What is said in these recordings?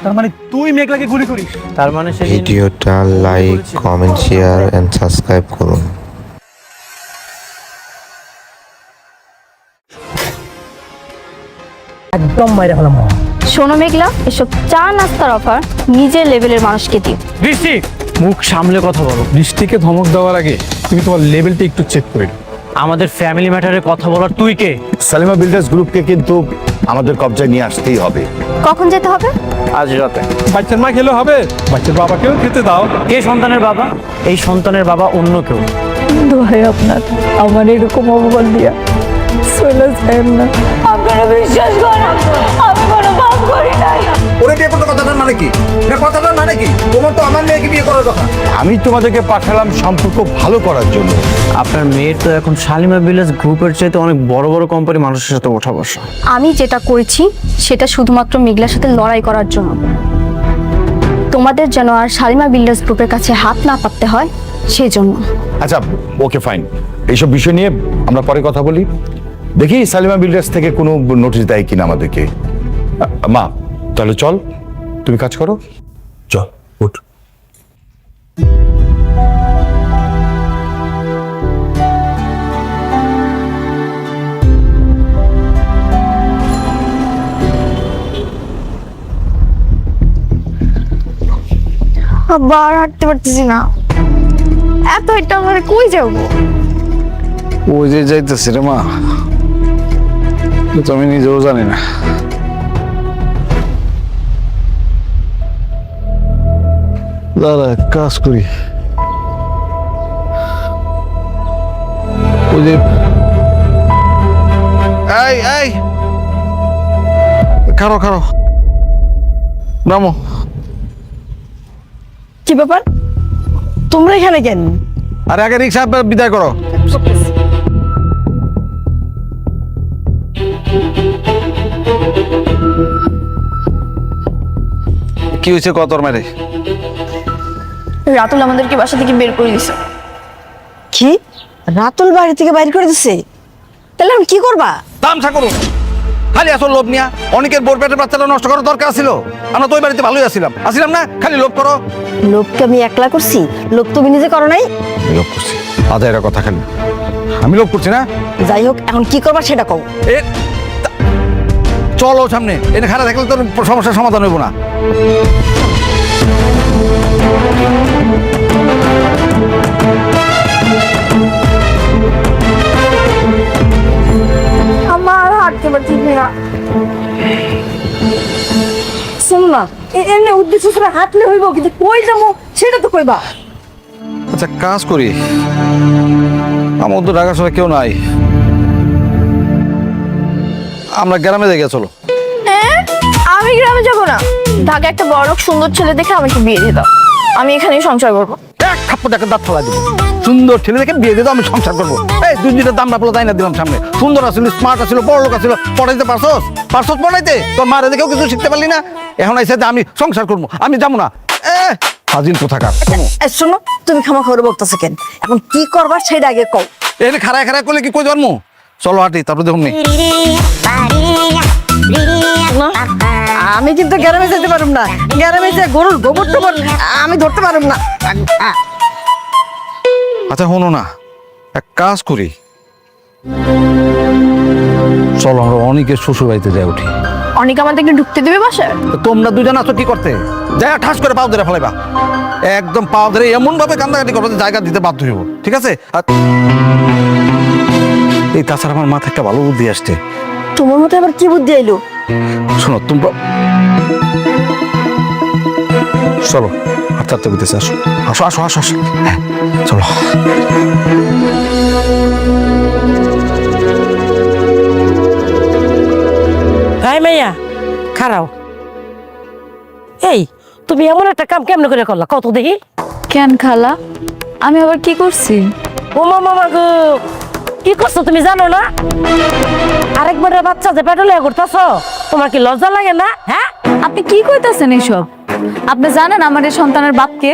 তার মানে তুই মেঘলাকে গুলি করিস? তার মানে সে ভিডিওটা like, comment, share and subscribe করুন। একদম মাইরে ফেলাম। শোনো মেঘলা, এসব চা নাস্তার অফার নিজের লেভেলের মানুষকে দিও। বৃষ্টি, মুখ সামলে কথা বলো। বৃষ্টিকে ধমক দেওয়ার আগে তুমি তোমার লেভেলটা একটু চেক করে নাও। আমাদের ফ্যামিলি ম্যাটারে কথা বলার তুই কে? সালিমা বিল্ডার্স গ্রুপকে কিন্তু আমাদের কবজায় নিয়ে আসতেই হবে। কখন যেতে হবে? আজ রাতে। বাচ্চার মা খেলে হবে, বাচ্চার বাবাকেও খেতে দাও। কে সন্তানের বাবা? এই সন্তানের বাবা অন্য কেউ। দোহাই আপনার, আমার এরকম অপমান দিয়া চলে যায় না। আপনারা বিশ্বাস করেন, আমি কোনো পাপ করি নাই। ওরে বিয়ে করতে কথাটার মানে কি? না কথাটার মানে কি? তোমার তো আমার মেয়েকে বিয়ে করার কথা। আমি তোমাদেরকে পাঠালাম সম্পর্ক ভালো করার জন্য। আপনার মেয়ের তো এখন শালিমা ভিলেজ গ্রুপের চাইতে অনেক বড় বড় কোম্পানি মানুষের সাথে ওঠা বসা। আমি যেটা করেছি সেটা শুধুমাত্র মেঘলার সাথে লড়াই করার জন্য। তোমাদের যেন আর শালিমা বিল্ডার্স গ্রুপের কাছে হাত না পাততে হয় সেই জন্য। আচ্ছা, ওকে ফাইন। এইসব বিষয় নিয়ে আমরা পরে কথা বলি। দেখি সালিমা বিল্ডার্স থেকে কোনো নোটিশ দেয় কিনা আমাদেরকে। মা, তাহলে চল, তুমি কাজ করো। চল, উঠ। আবার হাঁটতে পারতেছি না, এত এটা আমরা কই যাবো? ওই যে যাইতেছে রে মা, তো আমি নিজেও জানি না। দাঁড়া, এক কাজ করি, ওই যে এই এই খারো খারো, নামো। কি ব্যাপার, তোমরা এখানে কেন? আর আগে রিক্সা বিদায় করো। কি হয়েছে কতর মেরে? রাতুল আমাদেরকে বাসা থেকে বের করে দিছে। কি, রাতুল বাড়ি থেকে বাইর করে দিছে? তাহলে আমি কি করবা? তামসা করুন, খালি আসল লোভ নিয়া অনেকের বোর পেটের বাচ্চাটা নষ্ট করার দরকার ছিল। আমরা তো ওই বাড়িতে ভালোই আসিলাম না, খালি লোভ করো। লোককে আমি একলা করছি, লোক তুমি নিজে করো নাই? লোভ করছি, আদায়ের কথা খালি আমি লোভ করছি না। যাই হোক, এখন কি করবা সেটা কও। এ চলো সামনে, এনে খারাপ থাকলে তোর সমস্যার সমাধান হইব না। আমার হাঁটতে পারছি না। শোনো না, এমনি উদ্দেশ্য ছাড়া হাঁটলে হইব, কিন্তু কই যাবো সেটা তো কইবা। আচ্ছা কাজ করি, আমার তো ঢাকা শহরে কেউ নাই, আমরা গ্রামে যাই, চলো। আমি গ্রামে যাব না, ঢাকা একটা বড় লোক সুন্দর ছেলে দেখে আমাকে বিয়ে দিয়ে দাও, আমি এখানেই সংসার করবো। এক থাপ্পড় দেখে দাঁত ফেলা দিব। সুন্দর ছেলে দেখে বিয়ে দিয়ে দাও, আমি সংসার করবো। এই দুই দিনের দাম রাখলো তাই না দিলাম সামনে। সুন্দর আসছিল, স্মার্ট আসছিল, বড় লোক আসছিল, পড়াইতে পারছস পড়াইতে? তোর মারে দেখেও কিছু শিখতে পারলি না। এখন এসে আমি সংসার করবো, আমি যাবো না। হাজিন কোথাকার। শোনো, তুমি খামা খবরে বলতেছো কেন? এখন কি করবা সেটা আগে কও। এখানে খাড়ায় খাড়ায় করলে কি কই জন্ম? চলো হাঁটি, তারপরে দেখুন। আমি কিন্তু গ্রামে যেতে পারুম না, গ্রামে যে গরুর গোবর টোবর আমি ধরতে পারুম না। আচ্ছা শোনো না, এক কাজ করি, চলো আমরা অনেকের শ্বশুর বাড়িতে যাই উঠি। অনেক আমাদেরকে ঢুকতে দেবে বাসায়? তোমরা দুজন আছো কি করতে? যাই ঠাস করে পাও ধরে ফেলাইবা, একদম পাও ধরে এমন ভাবে কান্দাকাটি করবো যে জায়গা দিতে বাধ্য হইব, ঠিক আছে? আর এই তাছাড়া আমার মাথায় একটা ভালো বুদ্ধি আসছে। তোমার মতো আবার কি বুদ্ধি আইলো? শোনো তোমরা, চলো হাঁটতে হাঁটতে বুঝতেছে, আসো আসো আসো আসো আসো, হ্যাঁ চলো। হাই মাইয়া, খারাও। এই তুমি এমন একটা কাম কেমনে করে করলা কত দেখি? কেন খালা, আমি আবার কি করছি? ও মামা গো, কি করছো তুমি জানো না? আরেকবারের বাচ্চা যে পেট্রোলে করতেছ, তোমার কি লজ্জা লাগে না? হ্যাঁ, আপনি কি কইতাছেন এসব? আপনি জানেন আমার এই সন্তানের বাপকে?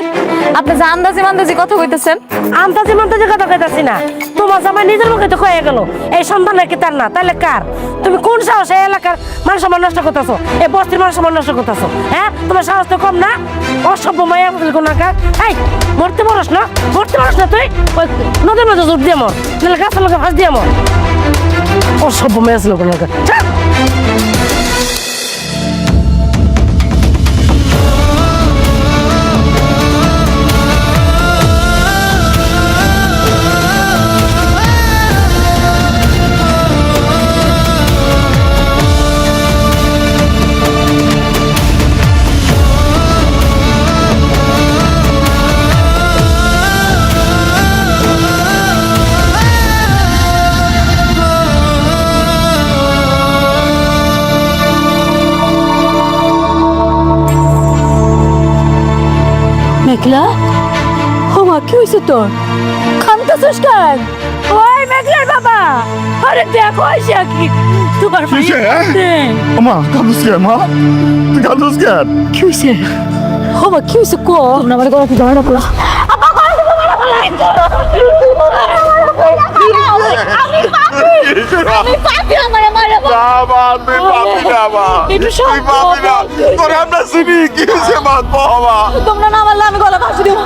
আপনি যে আন্দাজি মান্দাজি কথা কইতেছেন। আন্তাজি মান্তাজি কথা কইতাছি না, তোমার জামাই নিজের মুখে তো কয়ে গেল এই সন্তান নাকি তার না, তাহলে কার? তুমি কোন সাহস এই এলাকার মান সম্মান নষ্ট করতেছো, এই বস্তির মান সম্মান নষ্ট করতেছো? হ্যাঁ, তোমার সাহস তো কম না? অসভ্য মায়া কোনাকার। এই মরতে পারস না, মরতে পারস না তুই? ওই নদীর মধ্যে জোর দিয়ে মর, নাহলে গাছের লোকে ফাঁস দিয়ে মর। অসভ্য মায়া ছিল কোনাকার। মেঘলা, ও মা, কি হয়েছে তোর? কান্দাছিস কেন? ওই মেঘলার বাবা, আরে দেখো আইসা কি তোমার মা কাঁদুস কেন? মা তুই কাঁদুস কেন? কি হয়েছে? ও মা, কি হয়েছে কো? তোমরা আমার গলা থেকে ধরা পড়া। তোমরা না মারলে আমি গলা ফাঁসি দেবো।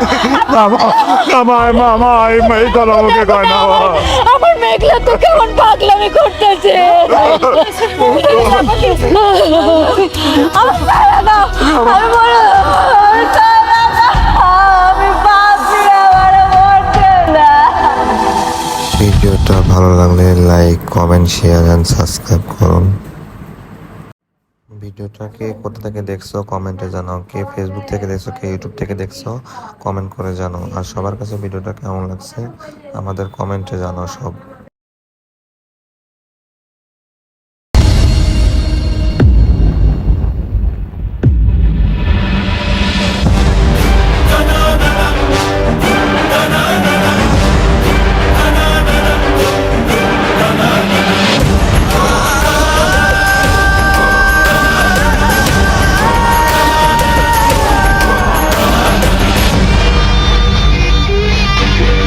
আমার মেঘলা তো কেমন পাগলামি করতেছে। ভিডিওটা ভালো লাগলে like comment share and subscribe করুন। ভিডিওটাকে কোথা থেকে দেখছো কমেন্টে জানাও। কে ফেসবুক থেকে দেখছো, কে ইউটিউব থেকে দেখছো কমেন্ট করে জানাও। আর সবার কাছে ভিডিওটা কেমন লাগছে আমাদের কমেন্টে জানাও সব।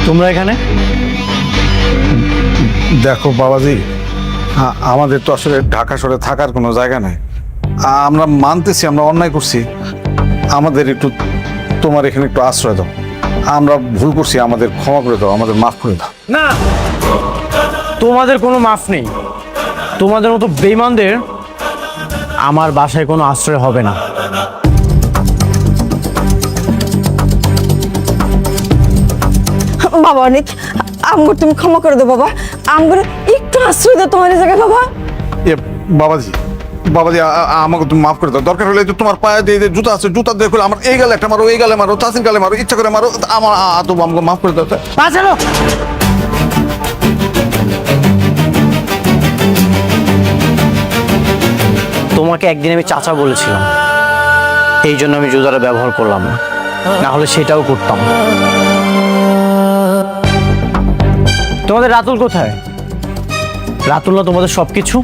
তোমরা এখানে? দেখো বাবাজি, আমাদের তো আসলে ঢাকা শহরে থাকার কোনো জায়গা নাই। আমরা মানতেছি আমরা অন্যায় করছি, আমাদের একটু তোমার এখানে একটু আশ্রয় দাও। আমরা ভুল করছি, আমাদের ক্ষমা করে দাও, আমাদের মাফ করে দাও। না, তোমাদের কোনো মাফ নেই। তোমাদের মতো বেঈমানদের আমার বাসায় কোনো আশ্রয় হবে না। বাবা অনেক আমগর, তুমি ক্ষমা করে দাও বাবা। আমগর একটু আশ্রয় দাও তোমার এই জায়গায় বাবা। এ বাবাজি, বাবাজি আমাকে তুমি মাফ করে দাও। দরকার হলে তোমার পায়ে দিয়ে জুতা আছে, জুতা দিয়ে খুলে আমার এই গালে একটা মারো, এই গালে মারো, চাষির গালে মারো, ইচ্ছা করে মারো, আমার তো আমাকে মাফ করে দাও। বাঁচালো। তোমাকে একদিন আমি চাচা বলেছিলাম, এই জন্য আমি জুতাটা ব্যবহার করলাম না, না হলে সেটাও করতাম। তোমাদের রাতুল কোথায়? রাতুল না তোমাদের সবকিছু?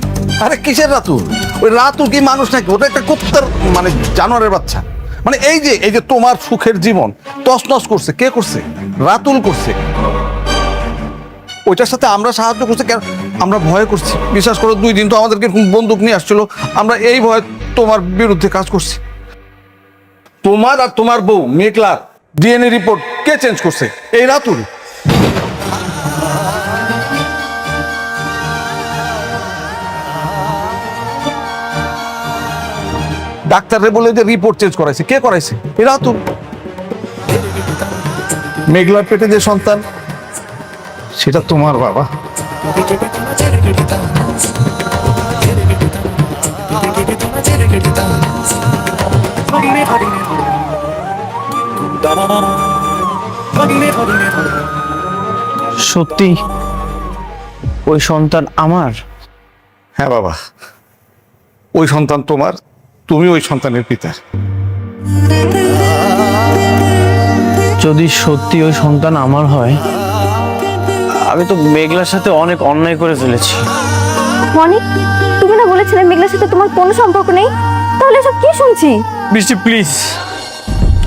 আরে কিসের রাতুল? ওই রাতুল কি মানুষ নাকি? ওটা একটা কুত্তার মানে জানোয়ারের বাচ্চা। মানে এই যে তোমার সুখের জীবন তছনছ করছে কে করছে? রাতুল করছে। ওইটার সাথে আমরা সাহায্য করছি কেন? আমরা ভয় করছি। বিশ্বাস করো, 2 দিন তো আমাদেরকে বন্দুক নিয়ে আসছিল, আমরা এই ভয় তোমার বিরুদ্ধে কাজ করছি। তোমার আর তোমার বউ মেঘলার ডিএনএ রিপোর্ট কে চেঞ্জ করছে? এই রাতুল। ডাক্তাররে বলে যে রিপোর্ট চেঞ্জ করাইছে, কে করাইছে? এই রাতুল। মেঘলার পেটে যে সন্তান সেটা তোমার বাবা। সত্যি ওই সন্তান আমার? হ্যাঁ বাবা, ওই সন্তান তোমার, তুমি ওই সন্তানের পিতা। যদি সত্যি ওই সন্তান আমার হয়, আমি তো মেঘলার সাথে অনেক অন্যায় করে ফেলেছি। মনি, তুমি না বলেছিলে মেঘলার সাথে তোমার কোনো সম্পর্ক নেই? তাহলে এসব কি শুনছি? বৃষ্টি প্লিজ,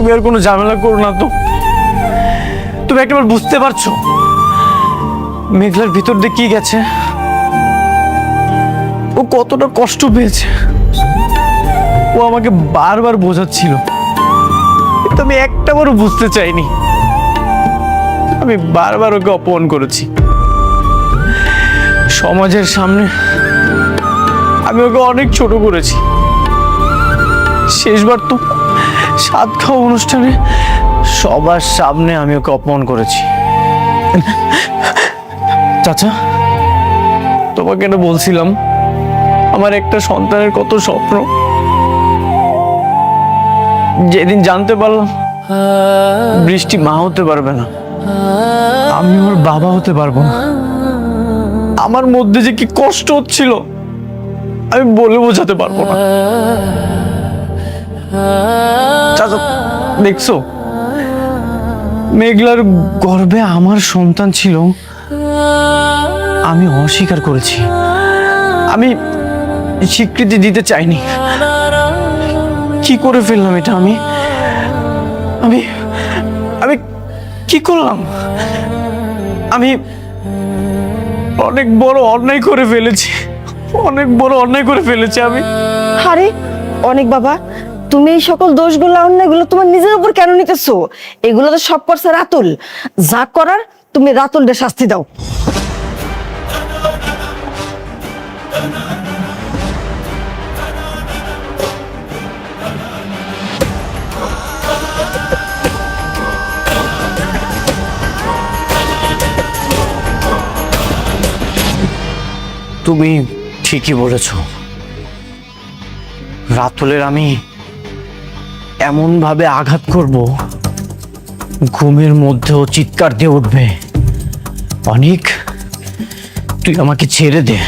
তুমি আর কোনো ঝামেলা করো না তো। তুমি একবার বুঝতে পারছো মেঘলার ভিতর দিয়ে কি গেছে, ও কতটা কষ্ট পেয়েছে। ও আমাকে বারবার বোঝাচ্ছিল, কিন্তু আমি একটাবারও বুঝতে চাইনি। আমি বারবার ওকে অপমান করেছি। সমাজের সামনে আমি ওকে অনেক ছোট করেছি। শেষবার তো সাত খাওয়া অনুষ্ঠানে সবার সামনে আমি ওকে অপমান করেছি। চাচা, তোমাকে না বলছিলাম আমার একটা সন্তানের কত স্বপ্ন। যেদিন জানতে পারলাম বৃষ্টি মা হতে পারবে না, আমি ওর বাবা হতে পারবো না, আমার মধ্যে যে কি কষ্ট হচ্ছিল আমি বলে বোঝাতে পারবো না। চাচা দেখছো, মেঘলার গর্ভে আমার সন্তান ছিল, আমি অস্বীকার করেছি, আমি স্বীকৃতি দিতে চাইনি। কি করে ফেললাম এটা? আমি আমি আমি কি করলাম? আমি অনেক বড় অন্যায় করে ফেলেছি, অনেক বড় অন্যায় করে ফেলেছি আমি। আরে অনেক বাবা, তুমি এই সকল দোষগুলো অন্যায়গুলো তোমার নিজের উপর কেন নিতেছো? এগুলো তো সব করছে রাতুল। যা করার তুমি রাতুলকে শাস্তি দাও। তুমি ঠিকই বলেছ, রাতুলের আমি এমন ভাবে আঘাত করব ঘুমের মধ্যেও চিৎকার দিয়ে উঠবে, অনেক তুই আমাকে ছেড়ে দে।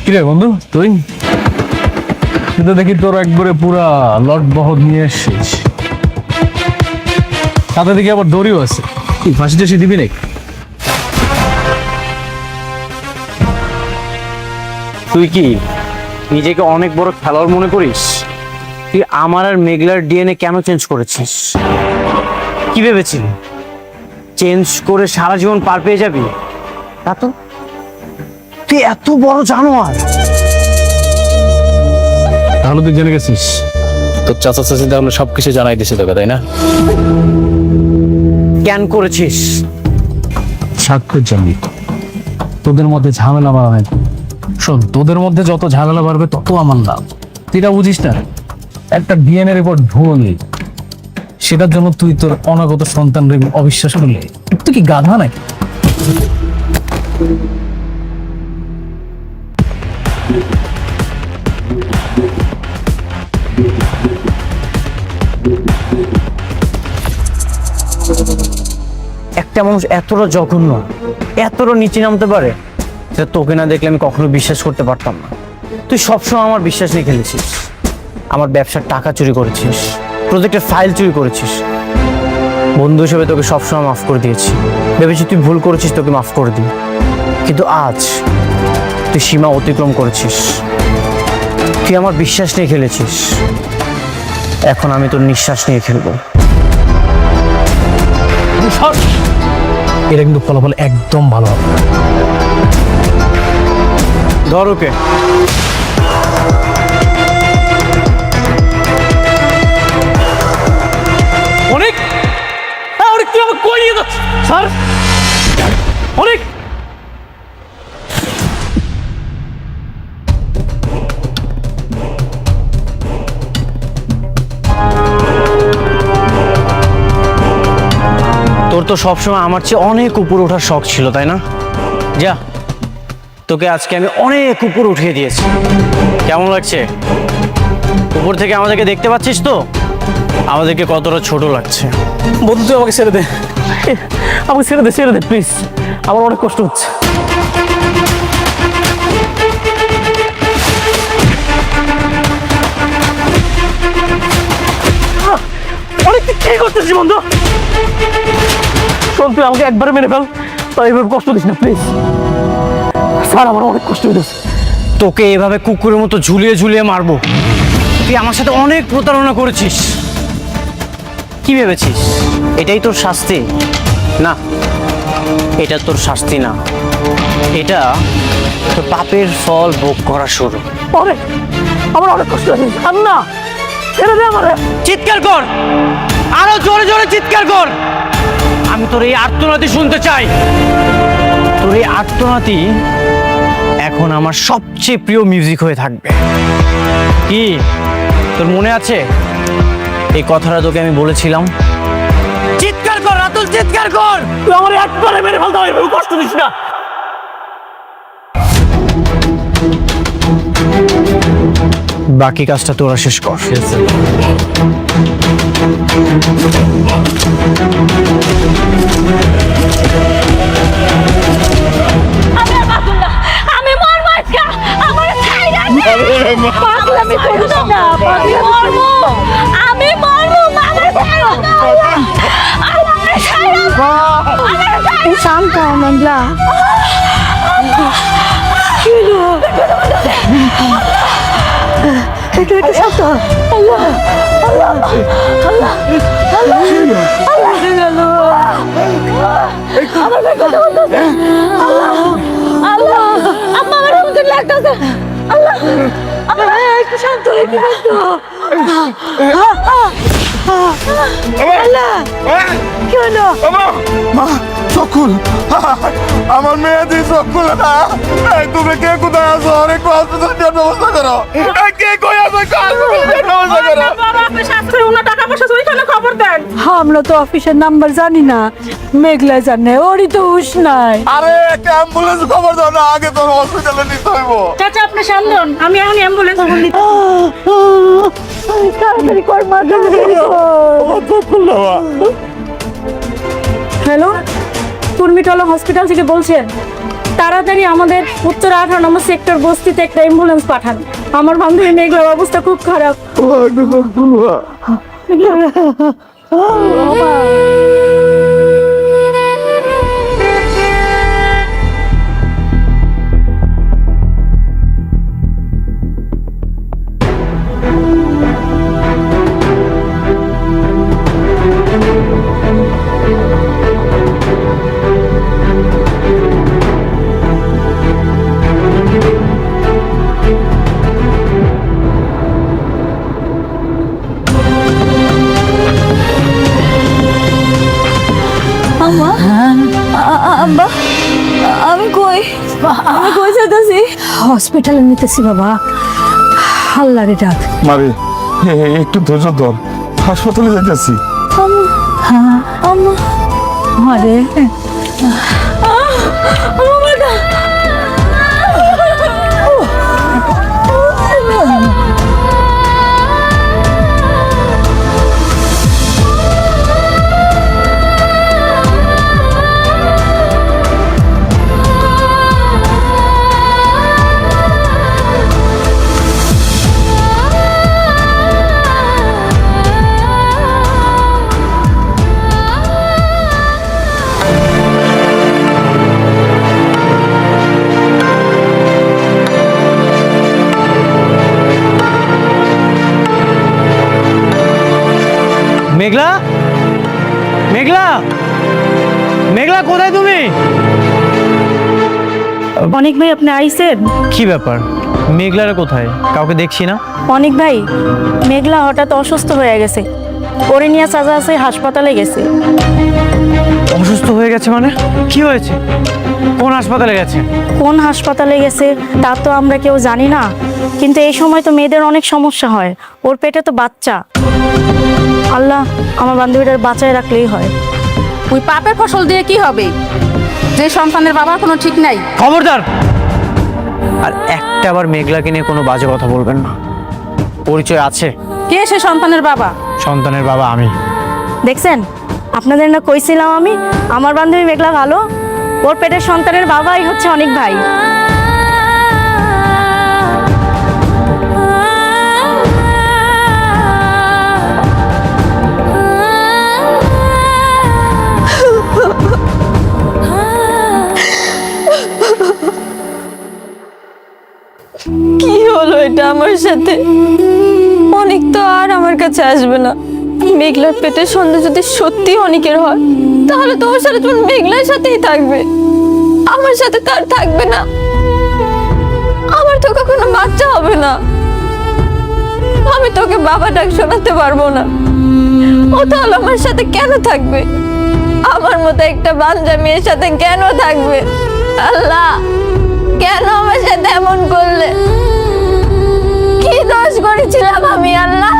কিরে বন্ধু, তুই তো দেখি তোর একবারে পুরা লট বহর নিয়ে এসছিস, সাথে দেখি আবার দড়িও আছে। কি ফাঁসি টাসি দিবি নাকি? তুই কি নিজেকে অনেক বড় খেলোয়াড় মনে করিস? তুই আমার আর মেঘলার ডিএনএ কেন চেঞ্জ করেছিস? কি ভেবেছিলি চেঞ্জ করে সারা জীবন পার পেয়ে যাবি? তা তো তুই এত বড় জানোয়ার। তাহলে তুই জেনে গেছিস তোর চাচা চাচি তাহলে সবকিছু জানাই দিছে তোকে, তাই না? কেন করেছিস? সাক্ষর জানি তোদের মধ্যে ঝামেলা বাড়াবে। শোন, তোদের মধ্যে যত ঝামেলা বাড়বে তত আমার লাভ। তুই এটা বুঝিস না? একটা ডিএনএ রিপোর্ট ভুল, সেটার জন্য তুই তোর অনাগত সন্তানের অবিশ্বাস করলে তুই কি গাধা নাকি? একটা মানুষ এতটা জঘন্য, এতটা নিচে নামতে পারে, সেটা তোকে না দেখলে আমি কখনো বিশ্বাস করতে পারতাম না। তুই সবসময় আমার বিশ্বাস নিয়ে খেলেছিস, আমার ব্যবসার টাকা চুরি করেছিস, প্রজেক্টের ফাইল চুরি করেছিস। বন্ধু হিসেবে তোকে সবসময় মাফ করে দিয়েছি, ভেবেছি তুই ভুল করেছিস, তোকে মাফ করে দিই। কিন্তু আজ তুই সীমা অতিক্রম করেছিস, তুই আমার বিশ্বাস নিয়ে খেলেছিস, এখন আমি তোর নিঃশ্বাস নিয়ে খেলবো। এটা কিন্তু ফলাফল একদম ভালো হবে। ধর ওকে। অনেক তুই আমাকে কই নিয়ে যাচ্ছিস? স্যার অনেক তোর তো সবসময় আমার চেয়ে অনেক উপর ওঠার শখ ছিল তাই না? যা, তোকে আজকে আমি অনেক উপর উঠিয়ে দিয়েছি। কেমন লাগছে? উপর থেকে আমাদেরকে দেখতে পাচ্ছিস তো আমাদেরকে কতটা ছোট লাগছে। বন্ধু তুই আমাকে ছেড়ে দে, আমাকে ছেড়ে দে প্লিজ, আমার অনেক কষ্ট হচ্ছে। অনেক কি করতেছিস বন্ধু? শোন তুই আমাকে একবারে মেরে ফেল, তাই এভাবে কষ্ট দিস না প্লিজ। স্যার আমার অনেক কষ্ট হইতেছে। তোকে এভাবে কুকুরের মতো ঝুলিয়ে ঝুলিয়ে মারবো? তুই আমার সাথে অনেক প্রতারণা করেছিস। কি ভেবেছিস এটাই তোর শাস্তি? না, এটা তোর শাস্তি না, এটা তোর পাপের ফল ভোগ করা শুরু। অনেক, আমার অনেক কষ্ট হচ্ছে। আর না, ছেড়ে দে আমারে। চিৎকার কর, আরো জোরে জোরে চিৎকার কর। আমি তোর এই আর্তনাদি শুনতে চাই। তোর এই আর্তনাদি এখন আমার সবচেয়ে প্রিয় মিউজিক হয়ে থাকবে। কি তোর মনে আছে এই কথাটা তোকে আমি বলেছিলাম? চিৎকার কর রাতুল, চিৎকার কর। তুই আমার একবারে মেরে ফেলতে হবে, এভাবে কষ্ট দিস না। বাকি কাজটা তোরা শেষ কর। আমি মরবো আজকে, আমার ছাইরা দে। পাগলামি করিস না, মরবো, আমি মরবো, আমার ছাইরা দাও। আমার ছাইরা দাও, আমার ছাইরা। শান্ত হও মেঘলা। একটু শান্ত হও। আল্লাহ আল্লাহ আল্লাহ আল্লাহ আল্লাহ। আমার কথা বলতেছে। আল্লাহ আল্লাহ, আম্মা আমার মতো লাগতেছে। আল্লাহ আল্লাহ, একটু শান্ত হয়ে কি বলতো? আল্লাহ কি হলো? মা চকুল, আমার মেয়ে দিয়ে চকুল না। তুমি কে কোথায় আছো? অনেক হসপিটাল ব্যবস্থা করো। কে কই আছো? ব্যবস্থা করো। আমরা তো অফিসের নাম্বার জানি না, মেঘলা জানে, ওরই তো হুশ নাই। আরে একটা অ্যাম্বুলেন্স খবর দাও না, আগে তোর হসপিটালে নিতে হইব। চাচা আপনি সামলান, আমি এখন অ্যাম্বুলেন্স খবর দিতে। তাড়াতাড়ি কর মা। হ্যালো, কুর্মিটলা হসপিটাল থেকে বলছেন? তাড়াতাড়ি আমাদের উত্তর 18 নম্বর সেক্টর বস্তিতে একটা অ্যাম্বুলেন্স পাঠান। আমার বান্ধবী মেঘলার অবস্থা খুব খারাপ। আব্বা, আমি কই যেতেছি? হসপিটালে নিতেছি বাবা। আল্লাহরে ডাক। মারি একটু ধৈর্য ধর, হাসপাতালে যাইতেছি। আম্মা মারে মেঘলা, মেঘলা, মেঘলা কোথায় তুমি? অনেক ভাই আপনি আইছেন? কি ব্যাপার, মেঘলারা কোথায়? কাউকে দেখছি না। অনেক ভাই, মেঘলা হঠাৎ অসুস্থ হয়ে গেছে, ওরে নিয়ে চাচা আছে হাসপাতালে গেছে। অসুস্থ হয়ে গেছে মানে? কি হয়েছে? কোন হাসপাতালে গেছে? কোন হাসপাতালে গেছে তা তো আমরা কেউ জানি না, কিন্তু এই সময় তো মেয়েদের অনেক সমস্যা হয়। ওর পেটে তো বাচ্চা। আল্লাহ আমার বান্ধবীটার বাঁচায় রাখলেই হয়। ওই পাপের ফসল দিয়ে কি হবে, যে সন্তানের বাবার কোনো ঠিক নাই। খবরদার! আর একটা আবার মেঘলাকে নিয়ে কোনো বাজে কথা বলবেন না। পরিচয় আছে। কে সে সন্তানের বাবা? সন্তানের বাবা আমি। দেখছেন, আপনাদের না কইছিলাম আমি আমার বান্ধবী মেঘলা ভালো। ওর পেটের সন্তানের বাবাই হচ্ছে অনেক ভাই। কি হলো এটা আমার সাথে? অনেক তো আর আমার কাছে আসবে না। মেঘলার পেটের সন্তান যদি সত্যি অনেকের হয়, তাহলে তো ওর সাথে তোমার মেঘলার সাথেই থাকবে, আমার সাথে তার থাকবে না। আমার তো কখনো বাচ্চা হবে না। আমি তোকে বাবা ডাক শোনাতে পারবো না। ও তাহলে আমার সাথে কেন থাকবে? আমার মতো একটা বাঞ্জা মেয়ের সাথে কেন থাকবে? আল্লাহ, কেন আমার সাথে এমন করলে? কি দোষ করেছিলাম আমি আল্লাহ?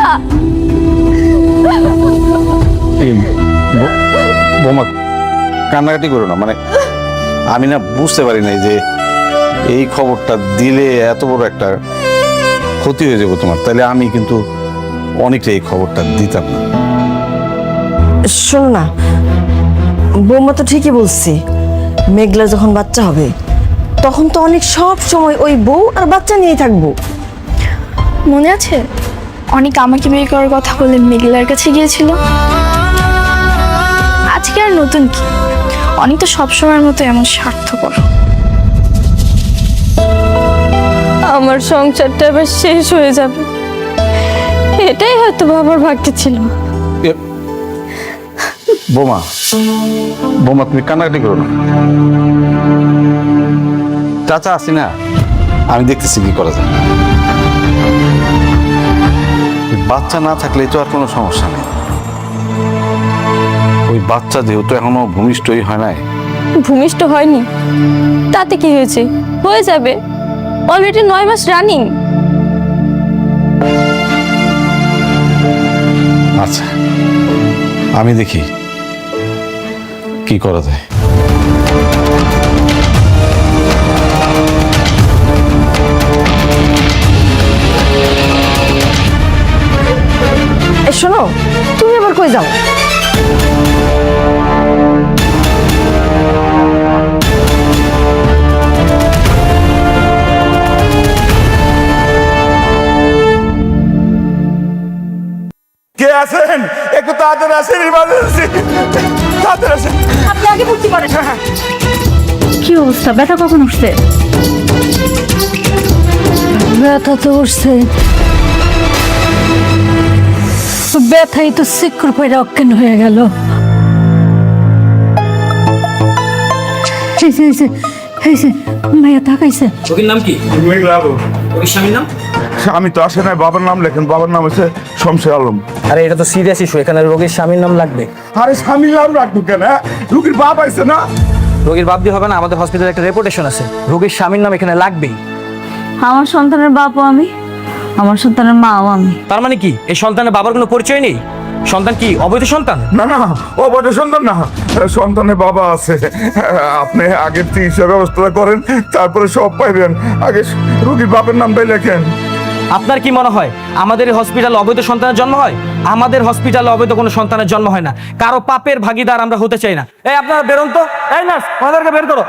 বোমা, কান্নাকাটি করো না। মানে আমি না বুঝতে পারি নাই যে এই খবরটা দিলে এত বড় একটা ক্ষতি হয়ে যাবে তোমার। তাহলে আমি কিন্তু অনেকটা এই খবরটা দিতাম না। শোনো না, বৌমা তো ঠিকই বলছি। মেঘলা যখন বাচ্চা হবে তখন তো অনেক সব সময় ওই বউ আর বাচ্চা নিয়েই থাকবো। মনে আছে অনেক আমাকে বিয়ে করার কথা বলে মেঘলার কাছে গিয়েছিল? আজকে আর নতুন কি, অনেক তো সবসময়ের মতো এমন স্বার্থপর। আমার সংসারটা এবার শেষ হয়ে যাবে, এটাই হয়তো বাবার ভাগ্যে ছিল। বোমা, বোমা তুমি কান্নাকাটি করো না। চাচা আসি না, আমি দেখতেছি কি করা যায়। বাচ্চা না থাকলে তো আর কোনো সমস্যা নেই। ওই বাচ্চা যেহেতু এখনো ভূমিষ্ঠই হয় নাই। ভূমিষ্ঠ হয়নি তাতে কি হয়েছে? হয়ে যাবে, অলরেডি 9 মাস রানিং। আচ্ছা, আমি দেখি কি করা যায়। শোনো, তুমি আবার কই যাও? কে আছেন? একটু তাড়াতাড়ি আসেন, ইমার্জেন্সি। তাড়াতাড়ি আসেন। আপনি আগে ভর্তি করেন। কি অবস্থা? ব্যথা কখন উঠছে? ব্যথা তো উঠছে, ব্যথাই তো শিক্ষর পয়রা অজ্ঞান হয়ে গেল। মায়া তাকাইছে। রোগীর নাম কি? রোগীর স্বামীর নাম? আমি তো আসে নাই, বাবার নাম লেখেন। বাবার নাম হচ্ছে শমশের আলম। আরে এটা তো সিরিয়াস ইস্যু, এখানে রোগীর স্বামীর নাম লাগবে। আরে স্বামীর নাম রাখবো কেন? রুগীর বাপ আইছে না। রোগীর বাপ দিয়ে হবে না, আমাদের হসপিটালে একটা রেপুটেশন আছে। রোগীর স্বামীর নাম এখানে লাগবেই। আমার সন্তানের বাপও আমি, আমার সন্তানের মাও আমি। তার মানে কি এই সন্তানের বাবার কোনো পরিচয় নেই? সন্তান কি অবৈধ সন্তান? না না, অবৈধ সন্তান না, সন্তানের বাবা আছে। আপনি আগে চিকিৎসা ব্যবস্থা করেন, তারপরে সব পাইবেন। আগে রুগীর বাপের নামটাই লেখেন। আপনার কি মনে হয় আমাদের হসপিটালে অবৈধ সন্তানের জন্ম হয়? আমাদের হসপিটালে অবৈধ কোনো সন্তানের জন্ম হয় না। কারো পাপের ভাগিদার আমরা হতে চাই না। এই আপনারা বেরোন তো। এই নার্স, ওনাদেরকে বের করো।